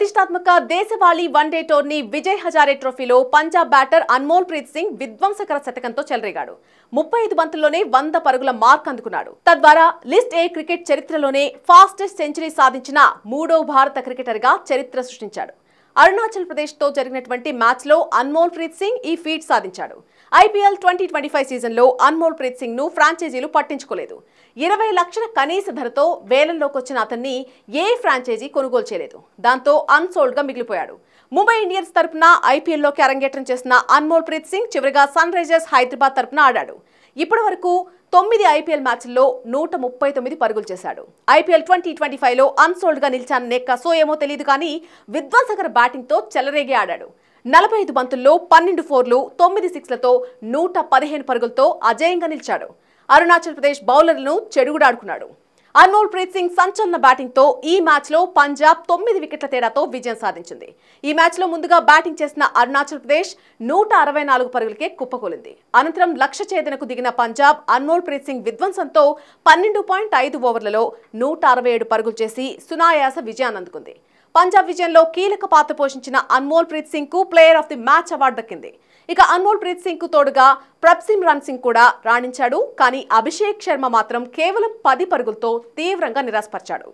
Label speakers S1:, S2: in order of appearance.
S1: ప్రతిష్టాత్మక దేశవాళీ one day tourney Vijay Hazare ట్రోఫీలో పంజాబ్ బ్యాటర్ అన్మోల్ ప్రీత్ సింగ్ విధ్వంసకర శతకంతో చెలరేగాడు. 35 బంతుల్లోనే 100 పరుగుల మార్క్ అందుకున్నాడు. తద్వారా లిస్ట్ ఏ క్రికెట్ చరిత్రలోనే ఫాస్టెస్ట్ సెంచరీ సాధించిన మూడో భారత క్రికెటర్గా చరిత్ర సృష్టించాడు. అరుణాచల్ ప్రదేశ్ తో జరిగినటువంటి మ్యాచ్ లో అన్మోల్ ప్రీత్ సింగ్ ఈ ఫీట్ సాధించాడు. ఐపీఎల్ 2025 సీజన్లో అన్మోల్ ప్రీత్ సింగ్ ను ఫ్రాంచైజీలు పట్టించుకోలేదు. 20 లక్షల కనీస ధరతో వేలంలోకి వచ్చిన అతన్ని ఏ ఫ్రాంచైజీ కొనుగోలు చేయలేదు. దాంతో అన్సోల్డ్ గా మిగిలిపోయాడు. ముంబై ఇండియన్స్ తరపున ఐపీఎల్లోకి అరంగేట్రం చేసిన అన్మోల్ ప్రీత్ సింగ్ చివరిగా సన్ రైజర్స్ హైదరాబాద్ తరపున ఆడాడు. ఇప్పటి వరకు 9 ఐపీఎల్ మ్యాచ్ల్లో 139 పరుగులు చేశాడు. ఐపీఎల్ 2025లో అన్సోల్డ్ గా నిలిచాన నెక్కసో ఏమో తెలియదు కానీ విధ్వంసకర బ్యాటింగ్ తో చెలరేగి ఆడాడు. 45 బంతుల్లో 12 ఫోర్లు 9 సిక్స్లతో 115 పరుగులతో అజేయంగా నిలిచాడు. అరుణాచల్ ప్రదేశ్ బౌలర్లను చెడుగుడాడుకున్నాడు. అన్మోల్ ప్రీత్ సింగ్ సంచలన బ్యాటింగ్ తో ఈ మ్యాచ్ లో పంజాబ్ 9 వికెట్ల తేడాతో విజయం సాధించింది. ఈ మ్యాచ్ లో ముందుగా బ్యాటింగ్ చేసిన అరుణాచల్ ప్రదేశ్ 164 పరుగులకే కుప్పకూలింది. అనంతరం లక్ష్య ఛేదనకు దిగిన పంజాబ్ అన్మోల్ ప్రీత్ సింగ్ విధ్వంసంతో 12.5 ఓవర్లలో 167 పరుగులు చేసి సునాయాస విజయాన్ని అందుకుంది. పంజాబ్ విజయంలో కీలక పాత్ర పోషించిన అన్మోల్ ప్రీత్ సింగ్ కు player of the match award దక్కింది. ఇక అన్మోల్ ప్రీత్ సింగ్ కు తోడుగా ప్రప్సిమ్రన్ సింగ్ కూడా రాణించాడు. కానీ అభిషేక్ శర్మ మాత్రం కేవలం 10 పరుగులతో తీవ్రంగా నిరాశపరిచాడు.